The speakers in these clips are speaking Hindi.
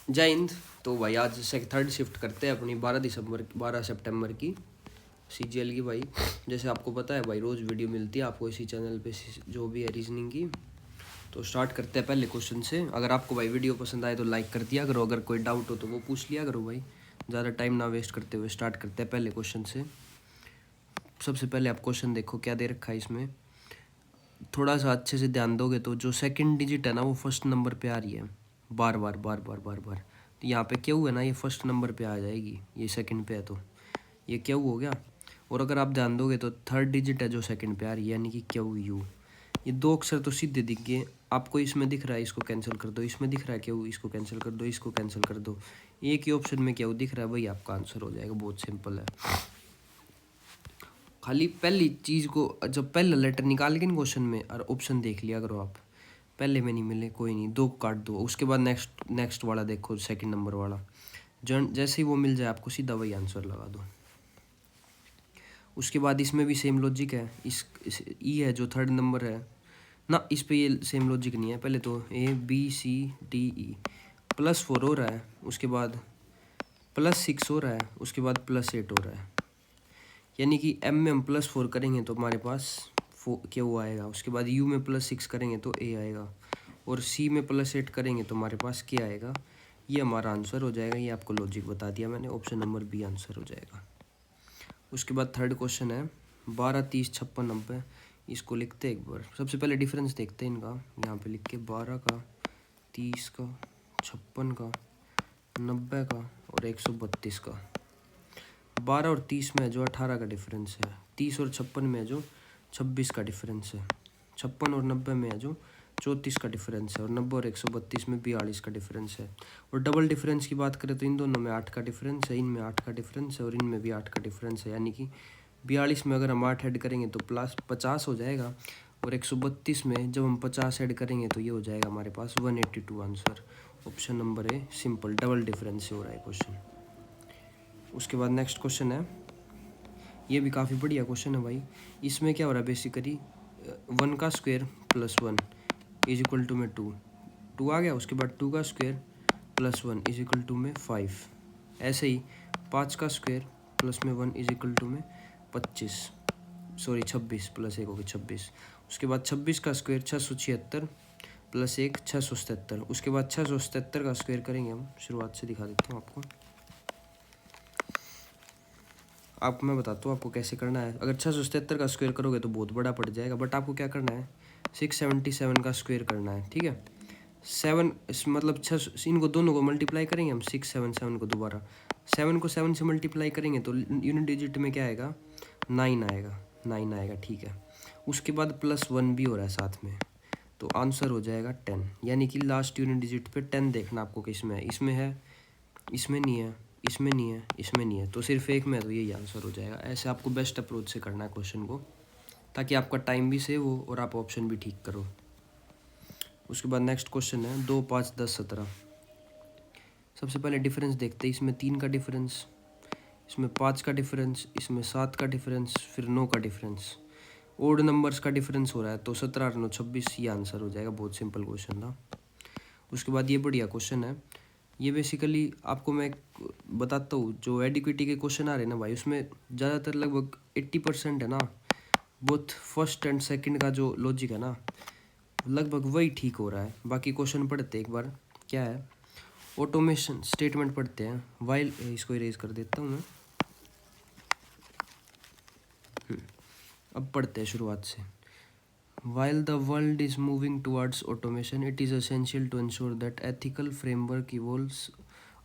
जय हिंद। तो भाई आज से थर्ड शिफ्ट करते हैं अपनी 12 सितंबर की CGL की। भाई जैसे आपको पता है भाई, रोज़ वीडियो मिलती है आपको इसी चैनल पे जो भी है रीजनिंग की। तो स्टार्ट करते हैं पहले क्वेश्चन से। अगर आपको भाई वीडियो पसंद आए तो लाइक कर दिया करो, अगर कोई डाउट हो तो वो पूछ लिया करो भाई। ज़्यादा टाइम ना वेस्ट करते हुए स्टार्ट करते हैं पहले क्वेश्चन से। सबसे पहले आप क्वेश्चन देखो क्या दे रखा है इसमें। थोड़ा सा अच्छे से ध्यान दोगे तो जो सेकंड डिजिट है ना वो फर्स्ट नंबर पे आ रही है बार बार बार बार बार बार। तो यहाँ पे क्यों है ना, ये फर्स्ट नंबर पे आ जाएगी, ये सेकंड पे है तो ये क्यों हो गया। और अगर आप ध्यान दोगे तो थर्ड डिजिट है जो सेकंड पे आ रही है, यानी कि क्यों यू। ये दो अक्षर तो सीधे दिख गए आपको। इसमें दिख रहा है, इसको कैंसिल कर दो। इसमें दिख रहा है क्यों, इसको कैंसिल कर दो, इसको कैंसिल कर दो। एक ही ऑप्शन में क्यों दिख रहा है, वही आपका आंसर हो जाएगा। बहुत सिंपल है। खाली पहली चीज़ को, जब पहला लेटर निकाल के क्वेश्चन में और ऑप्शन देख लिया करो आप। पहले में नहीं मिले कोई नहीं, दो काट दो। उसके बाद नेक्स्ट वाला देखो, सेकंड नंबर वाला। जैसे ही वो मिल जाए आपको सीधा वही आंसर लगा दो। उसके बाद इसमें भी सेम लॉजिक है। इस ई है जो थर्ड नंबर है ना, इस पे ये सेम लॉजिक नहीं है। पहले तो ABCDE +4 हो रहा है, उसके बाद +6 हो रहा है, उसके बाद +8 हो रहा है। यानी कि M में हम +4 करेंगे तो हमारे पास क्यू आएगा। उसके बाद U में +6 करेंगे तो A आएगा, और C में +8 करेंगे तो हमारे पास क्या आएगा। ये हमारा आंसर हो जाएगा। ये आपको लॉजिक बता दिया मैंने, ऑप्शन नंबर B आंसर हो जाएगा। उसके बाद थर्ड क्वेश्चन है 12, 30, 56, 90। इसको लिखते हैं एक बार। सबसे पहले डिफरेंस देखते हैं इनका। यहाँ पे लिख के 12 का, 30 का, 56 का, 90 का और 132 का। 12 और 30 में जो 18 का डिफरेंस है, 30 और 56 में जो 26 का डिफरेंस है, 56 और 90 में जो 34 का डिफरेंस है, और 90 और 132 में 42 का डिफरेंस है। और डबल डिफरेंस की बात करें तो इन दोनों में 8 का डिफरेंस है, इनमें 8 का डिफरेंस है और इनमें भी 8 का डिफरेंस है। यानी कि 42 में अगर हम 8 ऐड करेंगे तो +50 हो जाएगा, और 132 में जब हम 50 ऐड करेंगे तो ये हो जाएगा हमारे पास 182 answer. Option number a simple, double difference से हो रहा है क्वेश्चन। उसके बाद नेक्स्ट क्वेश्चन है, ये भी काफ़ी बढ़िया क्वेश्चन है भाई। इसमें क्या हो रहा है बेसिकली, 1 का स्क्वायर +1 इज इक्वल टू में 2 आ गया। उसके बाद 2 का स्क्वायर +1 इज इक्वल टू में 5। ऐसे ही 5 का स्क्वायर +1 इज इक्वल टू में 26 +1 हो गया 26। उसके बाद 26 का स्क्वायर 676 +1 677। उसके बाद 677 का स्क्वायर करेंगे हम। शुरुआत से दिखा देता हूँ आपको मैं बताता हूँ आपको कैसे करना है। अगर 677 का स्क्वायर करोगे तो बहुत बड़ा पड़ जाएगा, बट आपको क्या करना है, 677 का स्क्वायर करना है। ठीक है, 7 मतलब 6, इनको दोनों को मल्टीप्लाई करेंगे हम, 677 को दोबारा 7 को 7 से मल्टीप्लाई करेंगे तो यूनिट डिजिट में क्या आएगा, 9 आएगा, 9 आएगा। ठीक है, उसके बाद +1 भी हो रहा है साथ में, तो आंसर हो जाएगा 10। यानी कि लास्ट यूनिट डिजिट पे 10 देखना आपको किसमें है। इसमें है, इसमें नहीं है, इसमें नहीं है, इसमें नहीं है, तो सिर्फ एक में, तो यही आंसर हो जाएगा। ऐसे आपको बेस्ट अप्रोच से करना है क्वेश्चन को, ताकि आपका टाइम भी सेव हो और आप ऑप्शन भी ठीक करो। उसके बाद नेक्स्ट क्वेश्चन है 2, 5, 10, 17। सबसे पहले डिफरेंस देखते हैं। इसमें 3 का डिफरेंस, इसमें 5 का डिफरेंस, इसमें 7 का डिफरेंस, फिर 9 का डिफरेंस। ओड नंबर्स का डिफरेंस हो रहा है, तो 17 और 9 26, ये आंसर हो जाएगा। बहुत सिंपल क्वेश्चन था। उसके बाद ये बढ़िया क्वेश्चन है। ये बेसिकली आपको मैं बताता हूँ, जो एडिक्विटी के क्वेश्चन आ रहे हैं ना भाई, उसमें ज़्यादातर लगभग 80% है ना, बोथ फर्स्ट एंड सेकंड का जो लॉजिक है ना, लगभग वही ठीक हो रहा है। बाकी क्वेश्चन पढ़ते हैं एक बार। क्या है, ऑटोमेशन स्टेटमेंट पढ़ते हैं। वाइल, इसको इरेज कर देता हूँ मैं। अब पढ़ते हैं शुरुआत से। While the world is moving towards automation, it is essential to ensure that ethical framework evolves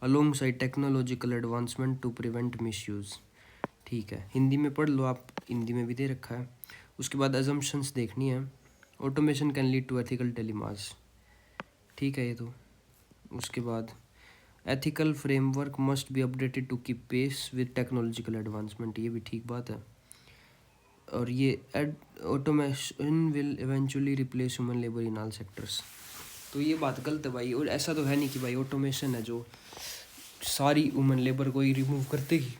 alongside technological advancement to prevent misuse। ठीक है, हिंदी में पढ़ लो आप, हिंदी में भी दे रखा है। उसके बाद assumptions देखनी है। Automation can lead to ethical dilemmas। ठीक है ये तो। उसके बाद ethical framework must be updated to keep pace with technological advancement। ये भी ठीक बात है। और ये automation will eventually replace human labour in all sectors. तो ये बात गलत है भाई। और ऐसा तो है नहीं कि भाई ऑटोमेशन है जो सारी ह्यूमन लेबर को ही रिमूव कर देगी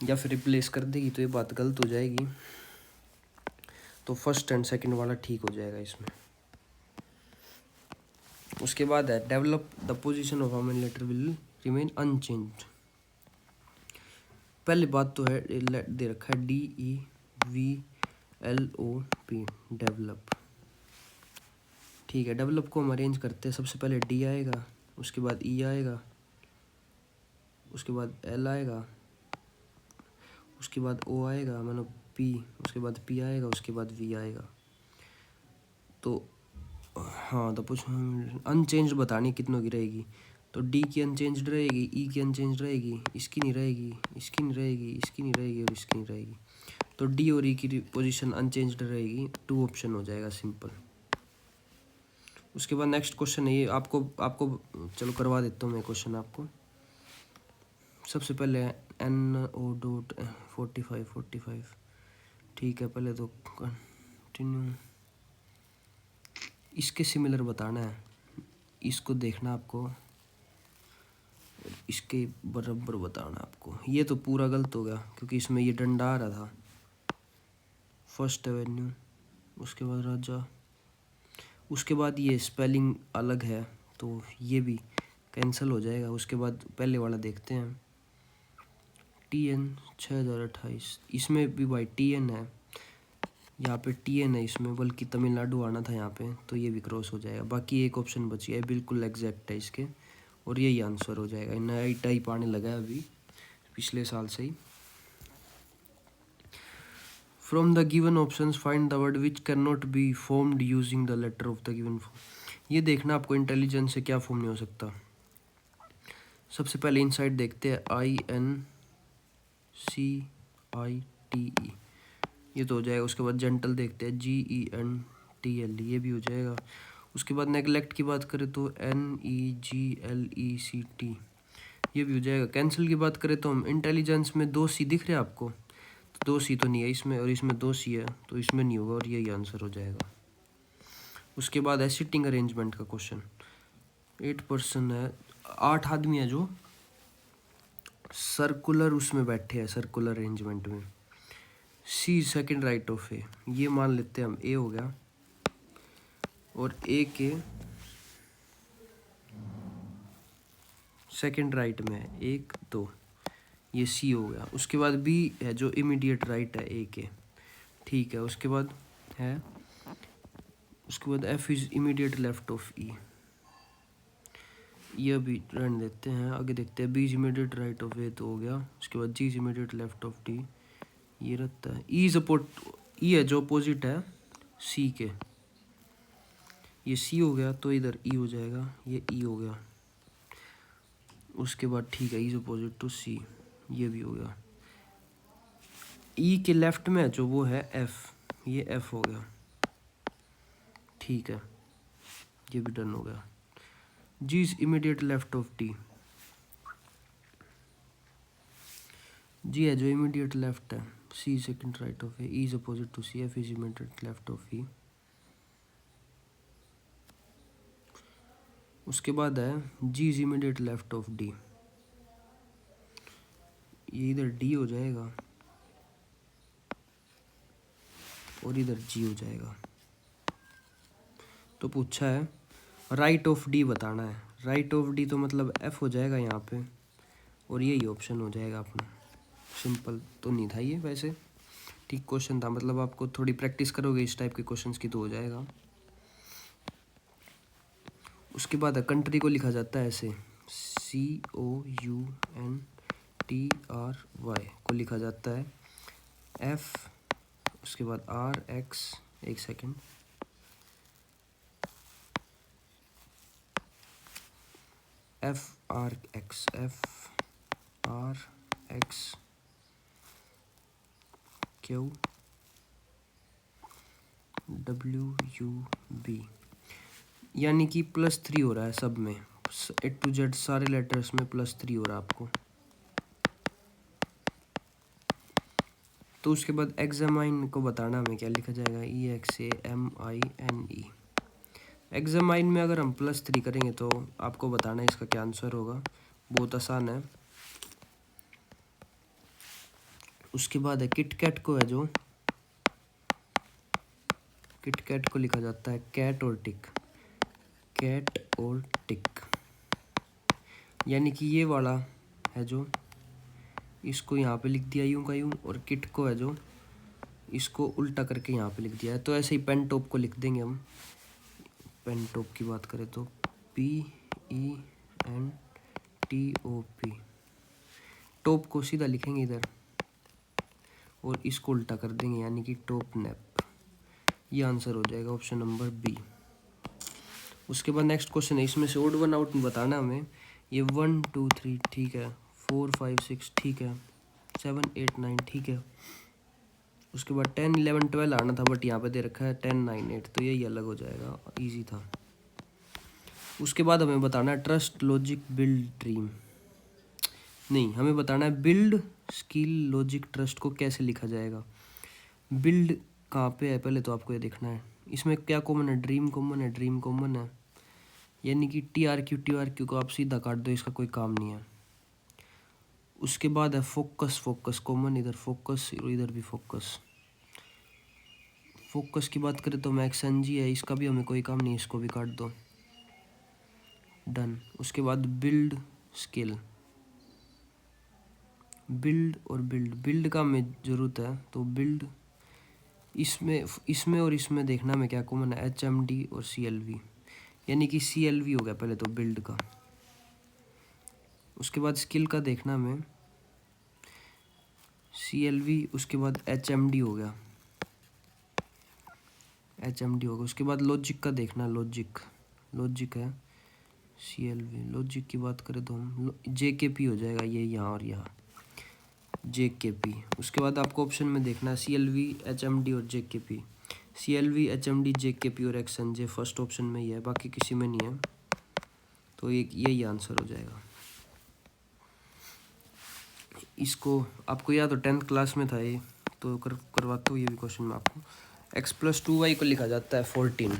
या फिर रिप्लेस कर देगी, तो ये बात गलत हो जाएगी। तो फर्स्ट एंड सेकंड वाला ठीक हो जाएगा इसमें। उसके बाद है डेवलप द पोजीशन ऑफ अमीन लेटर विल रिमेन अनचेंज्ड। पहली बात तो है दे रखा है DEVLOP डेवलप। ठीक है, डेवलप को हम अरेंज करते हैं। सबसे पहले D आएगा, उसके बाद E आएगा, उसके बाद L आएगा, उसके बाद O आएगा, मतलब P, उसके बाद P आएगा, उसके बाद V आएगा। तो हाँ, तो कुछ अनचेंज बतानी कितनों की रहेगी। तो D की अनचेंज्ड रहेगी, E की अनचेंज्ड रहेगी, इसकी नहीं रहेगी, इसकी नहीं रहेगी, इसकी नहीं रहेगी और इसकी नहीं रहेगी। तो D और E की पोजीशन अनचेंज्ड रहेगी। 2 ऑप्शन हो जाएगा सिंपल। उसके बाद नेक्स्ट क्वेश्चन है ये, आपको चलो करवा देता हूँ मैं क्वेश्चन आपको। सबसे पहले NO.45 ठीक है, पहले तो कंटिन्यू, इसके सिमिलर बताना है, इसको देखना आपको, इसके बराबर बताना आपको। ये तो पूरा गलत हो गया क्योंकि इसमें ये डंडा आ रहा था। फर्स्ट एवेन्यू, उसके बाद राजा, उसके बाद ये स्पेलिंग अलग है तो ये भी कैंसिल हो जाएगा। उसके बाद पहले वाला देखते हैं, TN 6028, इसमें भी भाई TN है, यहाँ पे TN है इसमें, बल्कि तमिलनाडु आना था यहाँ पे, तो ये भी क्रॉस हो जाएगा। बाकी एक ऑप्शन बची है, बिल्कुल एग्जैक्ट है इसके, और यही आंसर हो जाएगा। नया टाइप आने लगा है अभी पिछले साल से ही। From the given options find the word which can not be formed using the letter of the given form. ये देखना आपको इंटेलिजेंस से क्या फॉर्म नहीं हो सकता। सबसे पहले इनसाइड देखते हैं, INCITE, ये तो हो जाएगा। उसके बाद जेंटल देखते हैं, GENTL, ये भी हो जाएगा। उसके बाद नेगलेक्ट की बात करें तो NEGLECT, ये भी हो जाएगा। कैंसिल की बात करें तो हम, इंटेलिजेंस में 2 C दिख रहे हैं आपको, तो 2 C तो नहीं है इसमें, और इसमें 2 C है तो इसमें नहीं होगा, और यही आंसर हो जाएगा। उसके बाद है सिटिंग अरेंजमेंट का क्वेश्चन। 8 पर्सन है, 8 आदमी है जो सर्कुलर उसमें बैठे हैं, सर्कुलर अरेंजमेंट में। C सेकंड राइट ऑफ ए, ये मान लेते हैं हम A हो गया, और A के सेकंड राइट में है 1 2, ये C हो गया। उसके बाद B है जो इमीडिएट राइट है A के, ठीक है। उसके बाद है, उसके बाद F is immediate left of E, ये अभी रन देते हैं। आगे देखते हैं, B is immediate right of A तो हो गया। उसके बाद G is immediate left of D, ये रहता है। E है जो अपोजिट है C के, ये C हो गया तो इधर E हो जाएगा, ये E हो गया। उसके बाद ठीक है, E is opposite to C, ये भी हो गया। E के लेफ्ट में जो वो है F, ये F हो गया, ठीक है, ये भी डन हो गया। G is immediate left of D, G है जो इमीडिएट लेफ्ट है, C second right of E is opposite to C, F is immediate left of E। उसके बाद है G is immediate left of D, ये इधर D हो जाएगा और इधर G हो जाएगा। तो पूछा है राइट ऑफ D बताना है। राइट ऑफ D तो मतलब F हो जाएगा यहाँ पे, और यही ऑप्शन हो जाएगा अपना। सिंपल तो नहीं था ये वैसे, ठीक क्वेश्चन था, मतलब आपको थोड़ी प्रैक्टिस करोगे इस टाइप के क्वेश्चंस की तो हो जाएगा। उसके बाद कंट्री को लिखा जाता है ऐसे, COUNTRY को लिखा जाता है F, उसके बाद RX, एक सेकेंड, FRX QWB, यानी कि +3 हो रहा है सब में, A to Z सारे लेटर्स में +3 हो रहा है आपको। तो उसके बाद एग्जामाइन को बताना हमें क्या लिखा जाएगा, EXAMINE। एग्जामाइन में अगर हम +3 करेंगे तो आपको बताना है इसका क्या आंसर होगा, बहुत आसान है। उसके बाद है किटकैट को, है जो किटकैट को लिखा जाता है कैट और टिक, कैट और टिक, यानी कि ये वाला है जो, इसको यहाँ पे लिख दिया यूं का यूं, और किट को है जो इसको उल्टा करके यहाँ पे लिख दिया है। तो ऐसे ही पेन टॉप को लिख देंगे हम। पेन टॉप की बात करें तो PENTOP, टॉप को सीधा लिखेंगे इधर और इसको उल्टा कर देंगे, यानी कि टॉप नैप। ये आंसर हो जाएगा ऑप्शन नंबर बी। उसके बाद नेक्स्ट क्वेश्चन है, इसमें से ओड वन आउट बताना हमें। ये 1 2 3 ठीक है, 4 5 6 ठीक है, 7 8 9 ठीक है। उसके बाद 10 11 12 आना था, बट यहाँ पे दे रखा है 10 9 8, तो यही अलग हो जाएगा, इजी था। उसके बाद हमें बताना है ट्रस्ट लॉजिक बिल्ड ड्रीम, नहीं, हमें बताना है बिल्ड स्किल लॉजिक ट्रस्ट को कैसे लिखा जाएगा। बिल्ड कहाँ पे है पहले तो आपको ये देखना है। इसमें क्या कॉमन है, ड्रीम कॉमन है, ड्रीम कॉमन है, यानी कि TRQ को आप सीधा काट दो, इसका कोई काम नहीं है। उसके बाद है फोकस, फोकस कॉमन, इधर फोकस और इधर भी फोकस। फोकस की बात करें तो मैक्सएनजी है, इसका भी हमें कोई काम नहीं, इसको भी काट दो, डन। उसके बाद बिल्ड स्किल, बिल्ड और बिल्ड का हमें ज़रूरत है, तो बिल्ड इसमें और इसमें देखना में क्या कॉमन है, HMD और CLV, यानी कि CLV हो गया पहले तो बिल्ड का। उसके बाद स्किल का देखना में CLV, उसके बाद HMD हो गया, HMD होगा। उसके बाद लॉजिक का देखना, लॉजिक है CLV। लॉजिक की बात करें तो हम JKP हो जाएगा, ये यहाँ और यहाँ JKP। उसके बाद आपको ऑप्शन में देखना है CLV HMD और JKP। CLV HMD JKP और XNJ फर्स्ट ऑप्शन में ही है, बाकी किसी में नहीं है, तो यही आंसर हो जाएगा। इसको आपको या तो 10th क्लास में था ये, तो करवाता हूँ ये भी क्वेश्चन में आपको। x + 2y को लिखा जाता है 14,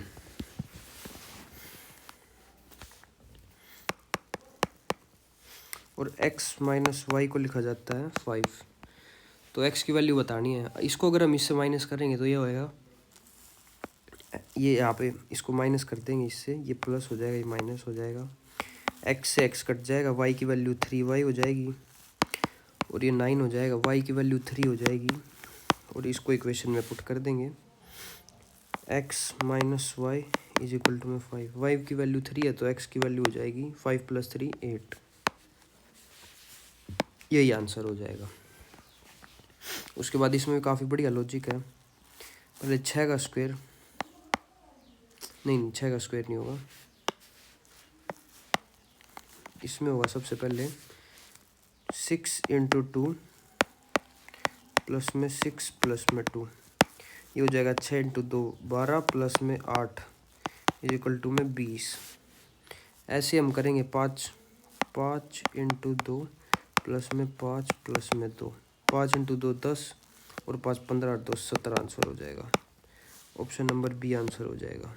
और x - y को लिखा जाता है 5। तो x की वैल्यू बतानी है। इसको अगर हम इससे माइनस करेंगे तो ये होएगा, ये यहाँ पे इसको माइनस कर देंगे इससे, ये प्लस हो जाएगा, ये माइनस हो जाएगा, x से x कट जाएगा, y की वैल्यू 3y हो जाएगी, और ये 9 हो जाएगा, y की वैल्यू 3 हो जाएगी, और इसको इक्वेशन में पुट कर देंगे, x - y = 5। y की वैल्यू 3 है तो x की वैल्यू हो जाएगी 5 + 3 8, यही आंसर हो जाएगा। उसके बाद इसमें काफ़ी बढ़िया लॉजिक है। पहले 6 का स्क्वायर, नहीं 6 का स्क्वायर नहीं होगा, इसमें होगा सबसे पहले 6 × 2 प्लस में 6 प्लस में 2, ये हो जाएगा 6 × 2 12 प्लस में 8 = में 20। ऐसे हम करेंगे 5 × 2 प्लस में 5 प्लस में 2, 5 × 2 10 और 5 15 8 2 17 आंसर हो जाएगा। ऑप्शन नंबर बी आंसर हो जाएगा।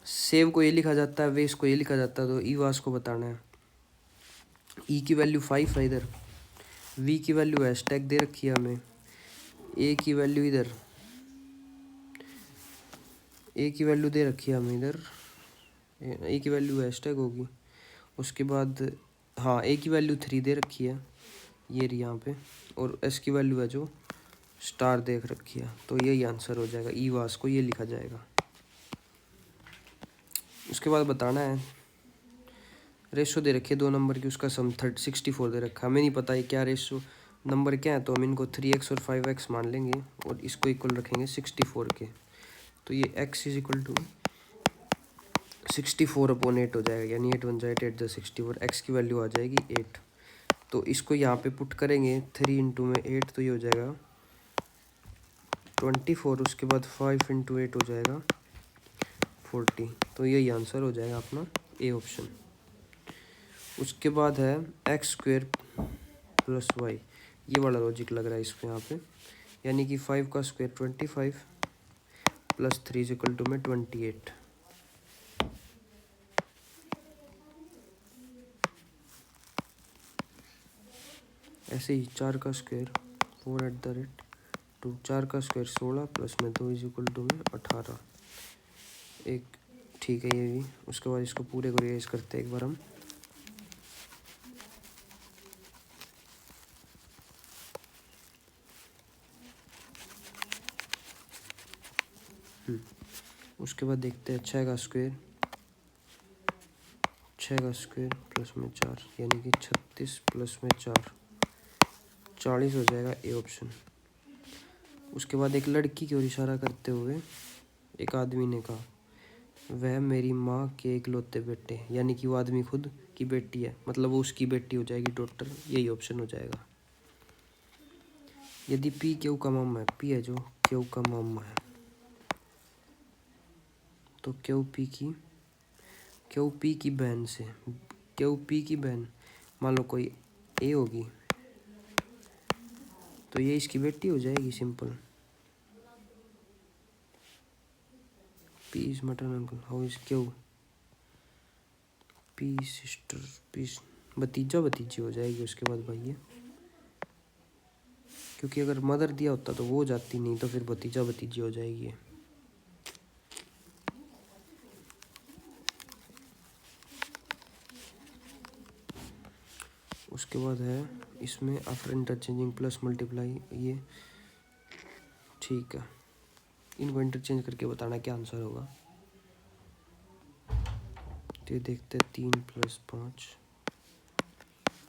सेव को ये लिखा जाता है, वेस को ये लिखा जाता है, तो ई वास को बताना है। ई की वैल्यू 5 है इधर, वी की वैल्यू हैशटैग दे रखी है हमें, ए की वैल्यू इधर, ए की वैल्यू दे रखी है हमें इधर, ए की वैल्यू हैशटैग होगी। उसके बाद हाँ, ए की वैल्यू 3 दे रखी है, ये रही यहाँ पे, और एस की वैल्यू है जो स्टार देख रखी है, तो यही आंसर हो जाएगा, ई वास को ये लिखा जाएगा। उसके बाद बताना है, रेशो दे रखी है 2 नंबर की, उसका सम 64 दे रखा है, हमें नहीं पता है क्या रेशो नंबर क्या है, तो हम इनको 3x और 5x मान लेंगे और इसको इक्वल रखेंगे 64 के, तो ये x = 64/8 हो जाएगा, यानी 8 1 8 8 64, x की वैल्यू आ जाएगी 8। तो इसको यहाँ पे पुट करेंगे 3 × में 8, तो ये हो जाएगा 24, उसके बाद 5 × 8 हो जाएगा 40, तो यही आंसर हो जाएगा अपना ए ऑप्शन। उसके बाद है x² + y, ये वाला लॉजिक लग रहा है इसको यहाँ पे, यानी कि 5 का स्क्वायर 25 + 3 = में 28। ऐसे ही 4 का स्क्वायर 4 4 का स्क्वायर 16 प्लस में 2 = में 18। एक ठीक है ये भी। उसके बाद इसको पूरे को रिवाइज करते हैं एक बार हम। उसके बाद देखते हैं 6 का स्क्वायर, 6 का स्क्वायर प्लस में 4 यानी कि 36 प्लस में 4 40 हो जाएगा, ए ऑप्शन। उसके बाद एक लड़की की ओर इशारा करते हुए एक आदमी ने कहा, वह मेरी माँ के इकलौते बेटे, यानी कि वो आदमी खुद की बेटी है, मतलब वो उसकी बेटी हो जाएगी डॉटर, यही ऑप्शन हो जाएगा। यदि पी क्यू का मामा है, पी है जो क्यू का मामा है, तो क्यू पी की बहन से, क्यू पी की बहन मान लो कोई ए होगी, तो ये इसकी बेटी हो जाएगी, simple. P is maternal uncle, how is Q P sister, P भतीजा भतीजी हो जाएगी उसके बाद भाई ये, क्योंकि अगर मदर दिया होता तो वो हो जाती, नहीं तो फिर भतीजा भतीजी हो जाएगी। उसके बाद है इसमें आफ्टर इंटरचेंजिंग प्लस मल्टीप्लाई, ये ठीक है। इनको इंटरचेंज करके बताना क्या आंसर होगा। तो ये देखते हैं 3 + 5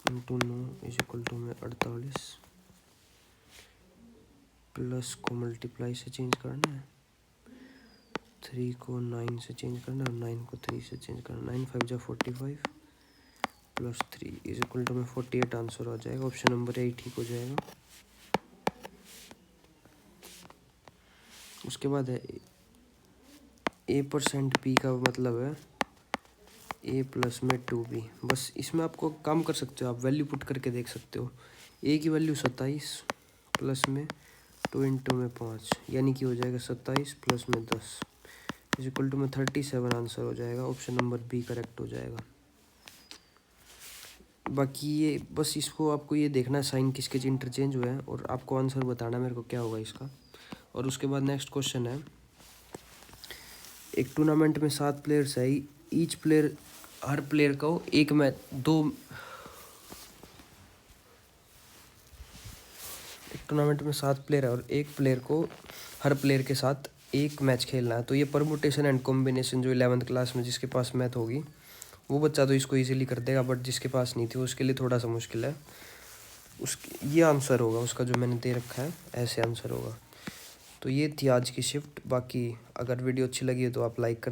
× 9 = में 48, प्लस को मल्टीप्लाई से चेंज करना है, 3 को 9 से चेंज करना है, 9 को 3 से चेंज करना, 9 × 5 = 45 प्लस 3 = में 48 आंसर हो जाएगा। ऑप्शन नंबर ए ठीक हो जाएगा। उसके बाद है A% का मतलब है A प्लस में 2B। बस इसमें आपको काम कर सकते हो, आप वैल्यू पुट करके देख सकते हो। A की वैल्यू 27 प्लस में 2 × में 5 यानी कि हो जाएगा 27 प्लस में 10 = में 37 आंसर हो जाएगा। ऑप्शन नंबर बी करेक्ट हो जाएगा। बाकी ये बस इसको आपको ये देखना साइन किसके इंटरचेंज हुआ है और आपको आंसर बताना मेरे को क्या होगा इसका। और उसके बाद नेक्स्ट क्वेश्चन है, एक टूर्नामेंट में 7 प्लेयर्स है, ईच प्लेयर हर प्लेयर को एक मैच एक टूर्नामेंट में 7 प्लेयर है और एक प्लेयर को हर प्लेयर के साथ एक मैच खेलना है। तो ये परमुटेशन एंड कॉम्बिनेशन जो 11th क्लास में जिसके पास मैथ होगी वो बच्चा तो इसको इजीली कर देगा, बट जिसके पास नहीं थी उसके लिए थोड़ा सा मुश्किल है। ये आंसर होगा उसका जो मैंने दे रखा है, ऐसे आंसर होगा। तो ये थी आज की शिफ्ट। बाकी अगर वीडियो अच्छी लगी है तो आप लाइक कर